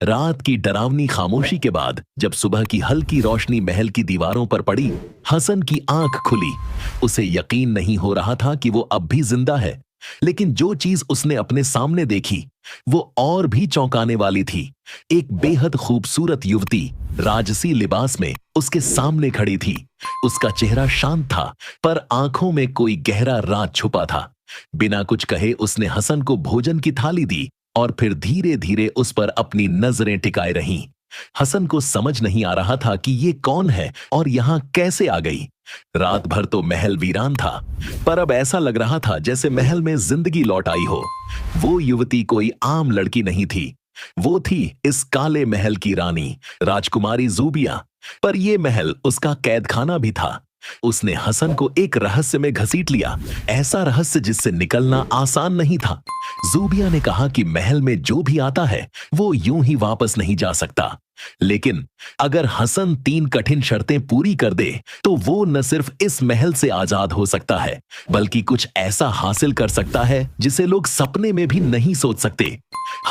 रात की डरावनी खामोशी के बाद जब सुबह की हल्की रोशनी महल की दीवारों पर पड़ी, हसन की आंख खुली। उसे यकीन नहीं हो रहा था कि वो अब भी जिंदा है। लेकिन जो चीज उसने अपने सामने देखी, वो और भी चौंकाने वाली थी। एक बेहद खूबसूरत युवती राजसी लिबास में उसके सामने खड़ी थी। उसका चेहरा शांत था, पर आंखों में कोई गहरा राज छुपा था। बिना कुछ कहे उसने हसन को भोजन की थाली दी और फिर धीरे धीरे उस पर अपनी नजरें टिकाए रहीं। हसन को समझ नहीं आ रहा था कि ये कौन है और यहां कैसे आ गई। रात भर तो महल वीरान था, पर अब ऐसा लग रहा था जैसे महल में जिंदगी लौट आई हो। वो युवती कोई आम लड़की नहीं थी। वो थी इस काले महल की रानी, राजकुमारी जूबिया। पर यह महल उसका कैदखाना भी था। उसने हसन को एक रहस्य में घसीट लिया, ऐसा रहस्य जिससे निकलना आसान नहीं था। जूबिया ने कहा कि महल में जो भी आता है वो यूं ही वापस नहीं जा सकता। लेकिन अगर हसन 3 कठिन शर्तें पूरी कर दे तो वो न सिर्फ इस महल से आजाद हो सकता है, बल्कि कुछ ऐसा हासिल कर सकता है जिसे लोग सपने में भी नहीं सोच सकते।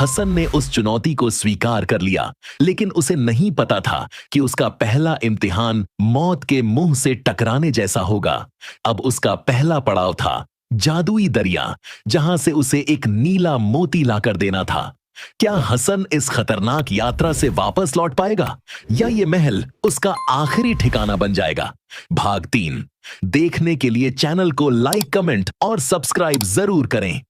हसन ने उस चुनौती को स्वीकार कर लिया, लेकिन उसे नहीं पता था कि उसका पहला इम्तिहान मौत के मुंह से टकराने जैसा होगा। अब उसका पहला पड़ाव था जादुई दरिया, जहां से उसे एक नीला मोती लाकर देना था। क्या हसन इस खतरनाक यात्रा से वापस लौट पाएगा, या ये महल उसका आखिरी ठिकाना बन जाएगा? भाग 3 देखने के लिए चैनल को लाइक, कमेंट और सब्सक्राइब जरूर करें।